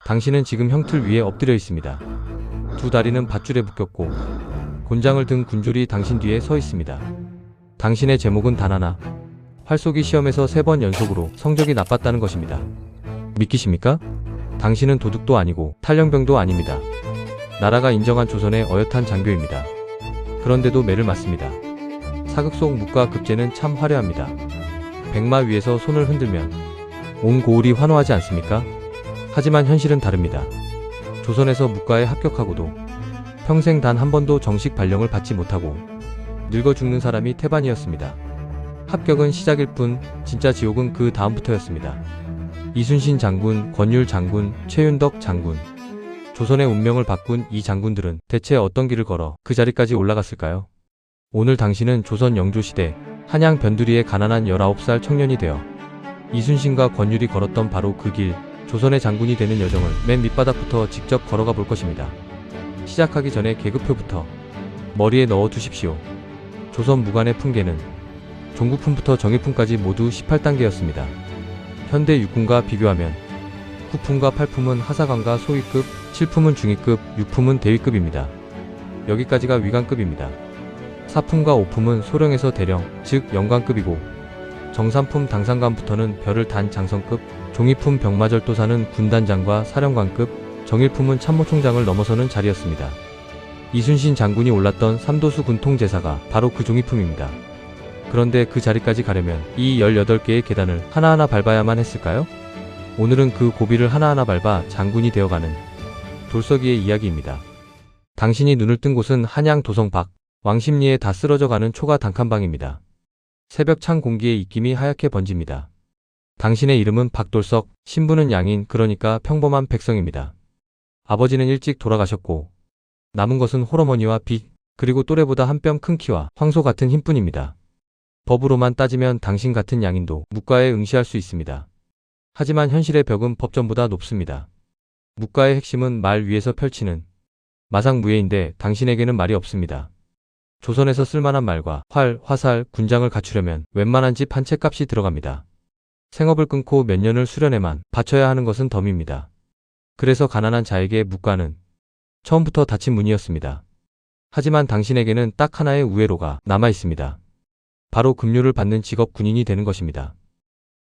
당신은 지금 형틀 위에 엎드려 있습니다. 두 다리는 밧줄에 묶였고 곤장을 든 군졸이 당신 뒤에 서 있습니다. 당신의 제목은 단 하나. 활쏘기 시험에서 3번 연속으로 성적이 나빴다는 것입니다. 믿기십니까? 당신은 도둑도 아니고 탈영병도 아닙니다. 나라가 인정한 조선의 어엿한 장교입니다. 그런데도 매를 맞습니다. 사극 속 묵과 급제는 참 화려합니다. 백마 위에서 손을 흔들면 온 고을이 환호하지 않습니까? 하지만 현실은 다릅니다. 조선에서 묵과에 합격하고도 평생 단 한 번도 정식 발령을 받지 못하고 늙어 죽는 사람이 태반이었습니다. 합격은 시작일 뿐 진짜 지옥은 그 다음부터였습니다. 이순신 장군, 권율 장군, 최윤덕 장군. 조선의 운명을 바꾼 이 장군들은 대체 어떤 길을 걸어 그 자리까지 올라갔을까요? 오늘 당신은 조선 영조시대 한양 변두리의 가난한 19살 청년이 되어 이순신과 권율이 걸었던 바로 그 길, 조선의 장군이 되는 여정을 맨 밑바닥부터 직접 걸어가 볼 것입니다. 시작하기 전에 계급표부터 머리에 넣어 두십시오. 조선 무관의 품계는 종국품부터 정일품까지 모두 18단계였습니다. 현대 육군과 비교하면 후품과 8품은 하사관과 소위급, 7품은 중위급, 6품은 대위급입니다. 여기까지가 위관급입니다. 4품과 5품은 소령에서 대령, 즉 영관급이고 정삼품 당상관부터는 별을 단 장성급, 종이품 병마절도사는 군단장과 사령관급, 정일품은 참모총장을 넘어서는 자리였습니다. 이순신 장군이 올랐던 삼도수 군통제사가 바로 그 종이품입니다. 그런데 그 자리까지 가려면 이 18개의 계단을 하나하나 밟아야만 했을까요? 오늘은 그 고비를 하나하나 밟아 장군이 되어가는 돌서기의 이야기입니다. 당신이 눈을 뜬 곳은 한양 도성 밖, 왕십리에 다 쓰러져가는 초가 단칸방입니다. 새벽 찬 공기에 입김이 하얗게 번집니다. 당신의 이름은 박돌석, 신부는 양인, 그러니까 평범한 백성입니다. 아버지는 일찍 돌아가셨고 남은 것은 홀어머니와 빚, 그리고 또래보다 한 뼘 큰 키와 황소 같은 힘뿐입니다. 법으로만 따지면 당신 같은 양인도 묵과에 응시할 수 있습니다. 하지만 현실의 벽은 법전보다 높습니다. 묵과의 핵심은 말 위에서 펼치는 마상무예인데 당신에게는 말이 없습니다. 조선에서 쓸만한 말과 활, 화살, 군장을 갖추려면 웬만한 집 한 채 값이 들어갑니다. 생업을 끊고 몇 년을 수련에만 바쳐야 하는 것은 덤입니다. 그래서 가난한 자에게 묵과는 처음부터 닫힌 문이었습니다. 하지만 당신에게는 딱 하나의 우회로가 남아 있습니다. 바로 급료를 받는 직업 군인이 되는 것입니다.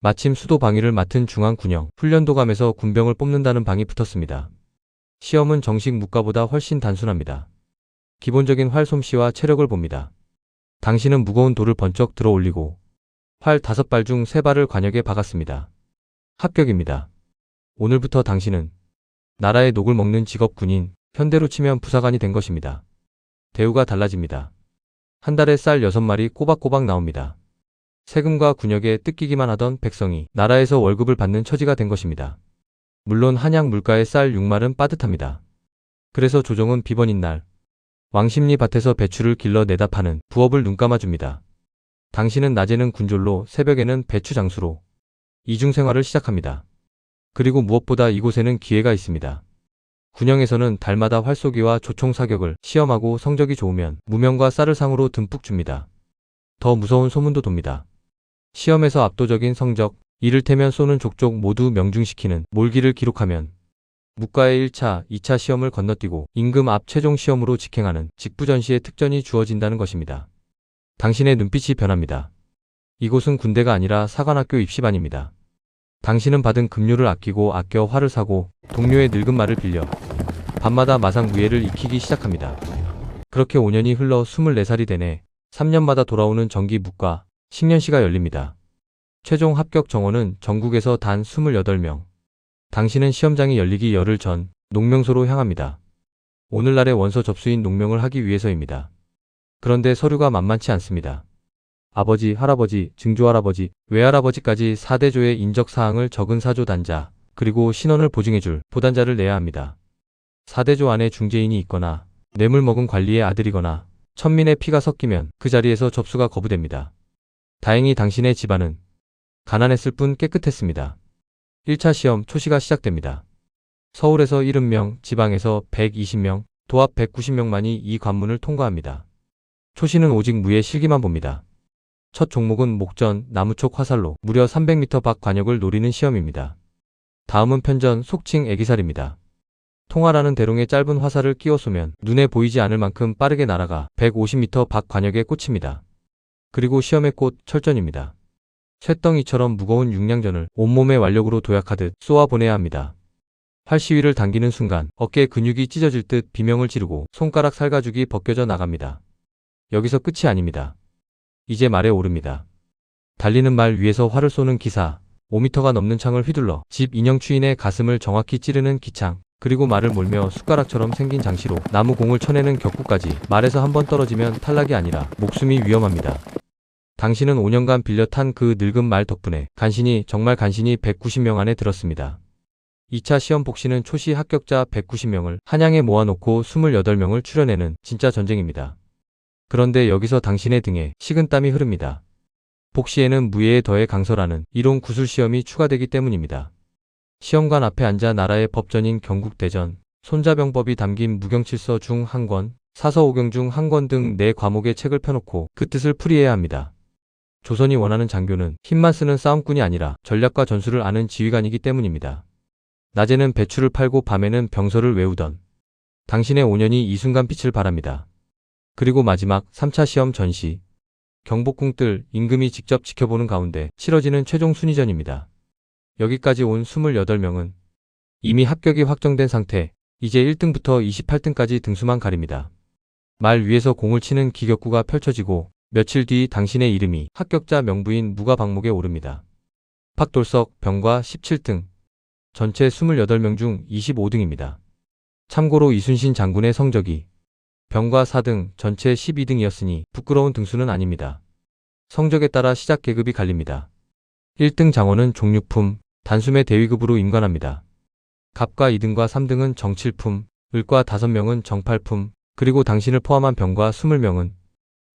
마침 수도 방위를 맡은 중앙군영 훈련도감에서 군병을 뽑는다는 방이 붙었습니다. 시험은 정식 묵과보다 훨씬 단순합니다. 기본적인 활 솜씨와 체력을 봅니다. 당신은 무거운 돌을 번쩍 들어 올리고 활 5발 중 3발을 관역에 박았습니다. 합격입니다. 오늘부터 당신은 나라의 녹을 먹는 직업 군인, 현대로 치면 부사관이 된 것입니다. 대우가 달라집니다. 한 달에 쌀 6마리 꼬박꼬박 나옵니다. 세금과 군역에 뜯기기만 하던 백성이 나라에서 월급을 받는 처지가 된 것입니다. 물론 한양 물가의 쌀 6말은 빠듯합니다. 그래서 조정은 비번인 날 왕십리 밭에서 배추를 길러 내다 파는 부업을 눈감아줍니다. 당신은 낮에는 군졸로 새벽에는 배추 장수로 이중생활을 시작합니다. 그리고 무엇보다 이곳에는 기회가 있습니다. 군영에서는 달마다 활쏘기와 조총 사격을 시험하고 성적이 좋으면 무명과 쌀을 상으로 듬뿍 줍니다. 더 무서운 소문도 돕니다. 시험에서 압도적인 성적, 이를테면 쏘는 족족 모두 명중시키는 몰기를 기록하면 묵과의 1차, 2차 시험을 건너뛰고 임금 앞 최종 시험으로 직행하는 직부전시의 특전이 주어진다는 것입니다. 당신의 눈빛이 변합니다. 이곳은 군대가 아니라 사관학교 입시반입니다. 당신은 받은 급료를 아끼고 아껴 활을 사고 동료의 늙은 말을 빌려 밤마다 마상무예를 익히기 시작합니다. 그렇게 5년이 흘러 24살이 되네 3년마다 돌아오는 정기 묵과 식년시가 열립니다. 최종 합격 정원은 전국에서 단 28명. 당신은 시험장이 열리기 열흘 전 농명소로 향합니다. 오늘날의 원서 접수인 농명을 하기 위해서입니다. 그런데 서류가 만만치 않습니다. 아버지, 할아버지, 증조할아버지, 외할아버지까지 4대조의 인적사항을 적은 사조 단자, 그리고 신원을 보증해줄 보단자를 내야 합니다. 4대조 안에 중재인이 있거나 뇌물 먹은 관리의 아들이거나 천민의 피가 섞이면 그 자리에서 접수가 거부됩니다. 다행히 당신의 집안은 가난했을 뿐 깨끗했습니다. 1차 시험 초시가 시작됩니다. 서울에서 70명, 지방에서 120명, 도합 190명만이 이 관문을 통과합니다. 초시는 오직 무예 실기만 봅니다. 첫 종목은 목전, 나무촉 화살로 무려 300m 밖 관역을 노리는 시험입니다. 다음은 편전, 속칭 애기살입니다. 통화라는 대롱에 짧은 화살을 끼워 쏘면 눈에 보이지 않을 만큼 빠르게 날아가 150m 밖 관역에 꽂힙니다. 그리고 시험의 꽃, 철전입니다. 쇳덩이처럼 무거운 육량전을 온몸의 완력으로 도약하듯 쏘아 보내야 합니다. 활시위를 당기는 순간 어깨 근육이 찢어질 듯 비명을 지르고 손가락 살가죽이 벗겨져 나갑니다. 여기서 끝이 아닙니다. 이제 말에 오릅니다. 달리는 말 위에서 활을 쏘는 기사, 5m가 넘는 창을 휘둘러 집 인형 추인의 가슴을 정확히 찌르는 기창, 그리고 말을 몰며 숟가락처럼 생긴 장시로 나무 공을 쳐내는 격구까지 말에서 한 번 떨어지면 탈락이 아니라 목숨이 위험합니다. 당신은 5년간 빌려 탄 그 늙은 말 덕분에 정말 간신히 190명 안에 들었습니다. 2차 시험 복시는 초시 합격자 190명을 한양에 모아놓고 28명을 추려내는 진짜 전쟁입니다. 그런데 여기서 당신의 등에 식은땀이 흐릅니다. 복시에는 무예에 더해 강설하는 이론 구술 시험이 추가되기 때문입니다. 시험관 앞에 앉아 나라의 법전인 경국대전, 손자병법이 담긴 무경칠서 중 한 권, 사서오경 중 한 권 등 4과목의 책을 펴놓고 그 뜻을 풀이해야 합니다. 조선이 원하는 장교는 힘만 쓰는 싸움꾼이 아니라 전략과 전술을 아는 지휘관이기 때문입니다. 낮에는 배추를 팔고 밤에는 병서를 외우던 당신의 5년이 이 순간 빛을 발합니다. 그리고 마지막 3차 시험 전시, 경복궁뜰 임금이 직접 지켜보는 가운데 치러지는 최종 순위전입니다. 여기까지 온 28명은 이미 합격이 확정된 상태, 이제 1등부터 28등까지 등수만 가립니다. 말 위에서 공을 치는 기격구가 펼쳐지고 며칠 뒤 당신의 이름이 합격자 명부인 무가방목에 오릅니다. 팍돌석, 병과 17등, 전체 28명 중 25등입니다. 참고로 이순신 장군의 성적이 병과 4등, 전체 12등이었으니 부끄러운 등수는 아닙니다. 성적에 따라 시작 계급이 갈립니다. 1등 장원은 종육품, 단숨에 대위급으로 임관합니다. 갑과 2등과 3등은 정칠품, 을과 5명은 정팔품, 그리고 당신을 포함한 병과 20명은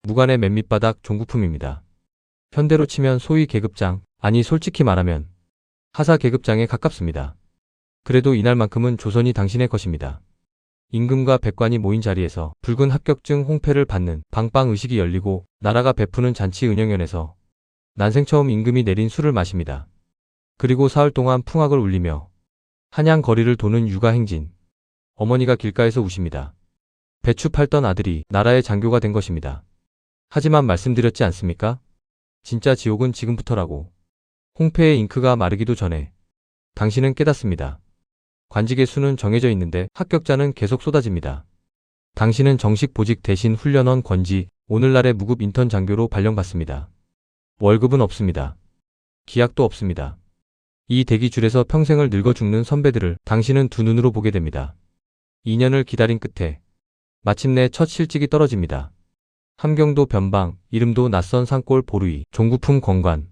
무관의 맨 밑바닥 종구품입니다. 현대로 치면 소위 계급장, 아니 솔직히 말하면 하사 계급장에 가깝습니다. 그래도 이날만큼은 조선이 당신의 것입니다. 임금과 백관이 모인 자리에서 붉은 합격증 홍패를 받는 방방 의식이 열리고 나라가 베푸는 잔치 은영연에서 난생 처음 임금이 내린 술을 마십니다. 그리고 사흘 동안 풍악을 울리며 한양 거리를 도는 육아행진. 어머니가 길가에서 우십니다. 배추 팔던 아들이 나라의 장교가 된 것입니다. 하지만 말씀드렸지 않습니까? 진짜 지옥은 지금부터라고. 홍패의 잉크가 마르기도 전에 당신은 깨닫습니다. 관직의 수는 정해져 있는데 합격자는 계속 쏟아집니다. 당신은 정식 보직 대신 훈련원 권지, 오늘날의 무급 인턴 장교로 발령받습니다. 월급은 없습니다. 기약도 없습니다. 이 대기줄에서 평생을 늙어 죽는 선배들을 당신은 두 눈으로 보게 됩니다. 2년을 기다린 끝에 마침내 첫 실직이 떨어집니다. 함경도 변방, 이름도 낯선 산골 보루이, 종구품 건관.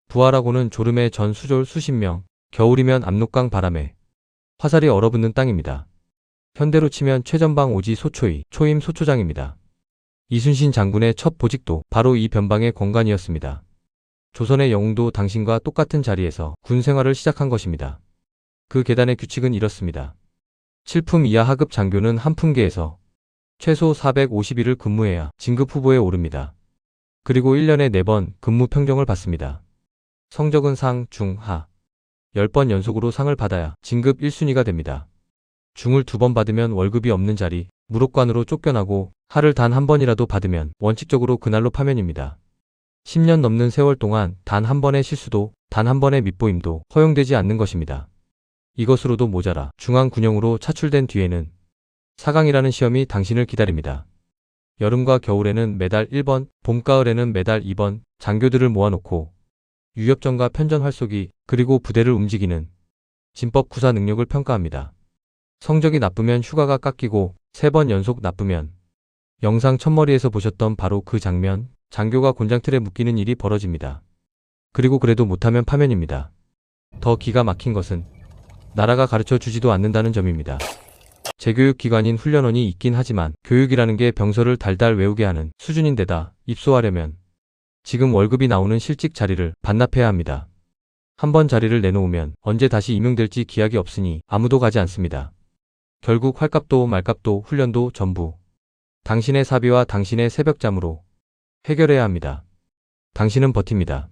부하라고는 졸음에 전 수졸 수십 명, 겨울이면 압록강 바람에 화살이 얼어붙는 땅입니다. 현대로 치면 최전방 오지 소초이, 초임 소초장입니다. 이순신 장군의 첫 보직도 바로 이 변방의 건관이었습니다. 조선의 영웅도 당신과 똑같은 자리에서 군 생활을 시작한 것입니다. 그 계단의 규칙은 이렇습니다. 7품 이하 하급 장교는 한 품계에서 최소 450일을 근무해야 진급 후보에 오릅니다. 그리고 1년에 4번 근무 평정을 받습니다. 성적은 상, 중, 하. 10번 연속으로 상을 받아야 진급 1순위가 됩니다. 중을 2번 받으면 월급이 없는 자리, 무록관으로 쫓겨나고 하를 단 한 번이라도 받으면 원칙적으로 그날로 파면입니다. 10년 넘는 세월 동안 단 한 번의 실수도, 단 한 번의 밑보임도 허용되지 않는 것입니다. 이것으로도 모자라 중앙군용으로 차출된 뒤에는 사강이라는 시험이 당신을 기다립니다. 여름과 겨울에는 매달 1번, 봄가을에는 매달 2번 장교들을 모아놓고 유협전과 편전 활쏘기, 그리고 부대를 움직이는 진법 구사 능력을 평가합니다. 성적이 나쁘면 휴가가 깎이고 3번 연속 나쁘면 영상 첫머리에서 보셨던 바로 그 장면, 장교가 곤장틀에 묶이는 일이 벌어집니다. 그리고 그래도 못하면 파면입니다. 더 기가 막힌 것은 나라가 가르쳐 주지도 않는다는 점입니다. 재교육기관인 훈련원이 있긴 하지만 교육이라는 게 병서를 달달 외우게 하는 수준인데다 입소하려면 지금 월급이 나오는 실직 자리를 반납해야 합니다. 한번 자리를 내놓으면 언제 다시 임용될지 기약이 없으니 아무도 가지 않습니다. 결국 활값도 말값도 훈련도 전부 당신의 사비와 당신의 새벽잠으로 해결해야 합니다. 당신은 버팁니다.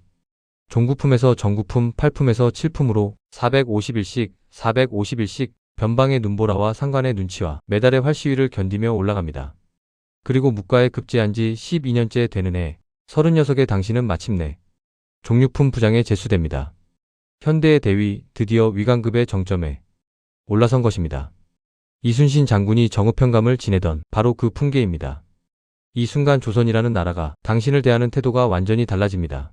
종구품에서 정구품, 8품에서 7품으로 451씩 변방의 눈보라와 상관의 눈치와 메달의 활시위를 견디며 올라갑니다. 그리고 무가에 급제한 지 12년째 되는 해 36의 당신은 마침내 종류품 부장에 제수됩니다. 현대의 대위, 드디어 위관급의 정점에 올라선 것입니다. 이순신 장군이 정우평감을 지내던 바로 그 풍계입니다. 이 순간 조선이라는 나라가 당신을 대하는 태도가 완전히 달라집니다.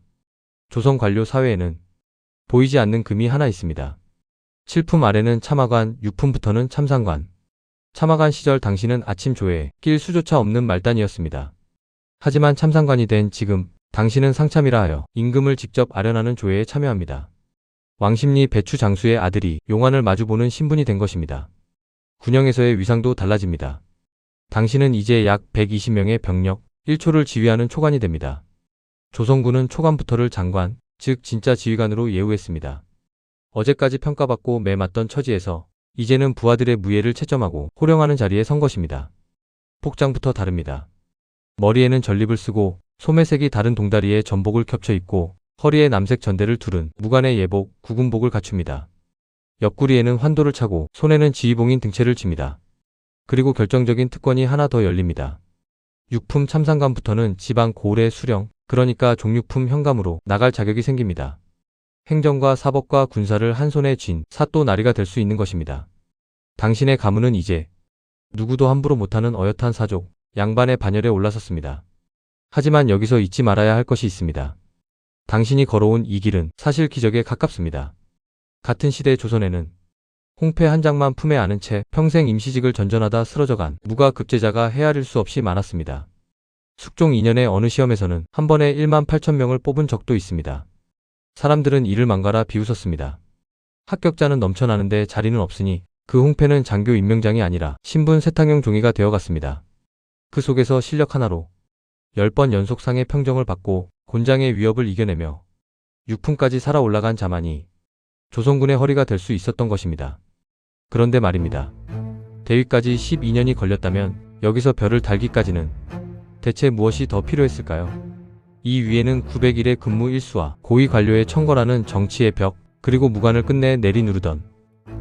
조선 관료 사회에는 보이지 않는 금이 하나 있습니다. 7품 아래는 참하관, 6품부터는 참상관. 참하관 시절 당신은 아침 조회에 낄 수조차 없는 말단이었습니다. 하지만 참상관이 된 지금 당신은 상참이라 하여 임금을 직접 아련하는 조회에 참여합니다. 왕십리 배추 장수의 아들이 용안을 마주보는 신분이 된 것입니다. 군영에서의 위상도 달라집니다. 당신은 이제 약 120명의 병력 1초를 지휘하는 초관이 됩니다. 조선군은 초관부터를 장관, 즉 진짜 지휘관으로 예우했습니다. 어제까지 평가받고 매맞던 처지에서 이제는 부하들의 무예를 채점하고 호령하는 자리에 선 것입니다. 복장부터 다릅니다. 머리에는 전립을 쓰고 소매색이 다른 동다리에 전복을 겹쳐 입고 허리에 남색 전대를 두른 무관의 예복, 구군복을 갖춥니다. 옆구리에는 환도를 차고 손에는 지휘봉인 등채를 칩니다. 그리고 결정적인 특권이 하나 더 열립니다. 6품 참상관부터는 지방 고을의 수령, 그러니까 종육품 현감으로 나갈 자격이 생깁니다. 행정과 사법과 군사를 한 손에 쥔 사또 나리가 될 수 있는 것입니다. 당신의 가문은 이제 누구도 함부로 못하는 어엿한 사족, 양반의 반열에 올라섰습니다. 하지만 여기서 잊지 말아야 할 것이 있습니다. 당신이 걸어온 이 길은 사실 기적에 가깝습니다. 같은 시대 조선에는 홍패 한 장만 품에 안은 채 평생 임시직을 전전하다 쓰러져간 무가 급제자가 헤아릴 수 없이 많았습니다. 숙종 2년의 어느 시험에서는 한 번에 1만 8천 명을 뽑은 적도 있습니다. 사람들은 이를 망가라 비웃었습니다. 합격자는 넘쳐나는데 자리는 없으니 그 홍패는 장교 임명장이 아니라 신분 세탁용 종이가 되어갔습니다. 그 속에서 실력 하나로 10번 연속 상의 평정을 받고 곤장의 위협을 이겨내며 6품까지 살아 올라간 자만이 조선군의 허리가 될 수 있었던 것입니다. 그런데 말입니다. 대위까지 12년이 걸렸다면 여기서 별을 달기까지는 대체 무엇이 더 필요했을까요? 이 위에는 900일의 근무 일수와 고위 관료의 청거라는 정치의 벽, 그리고 무관을 끝내 내리누르던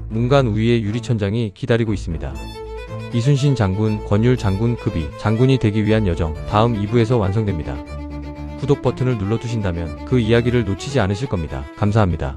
문관 우위의 유리천장이 기다리고 있습니다. 이순신 장군, 권율 장군급이 장군이 되기 위한 여정, 다음 2부에서 완성됩니다. 구독 버튼을 눌러두신다면 그 이야기를 놓치지 않으실 겁니다. 감사합니다.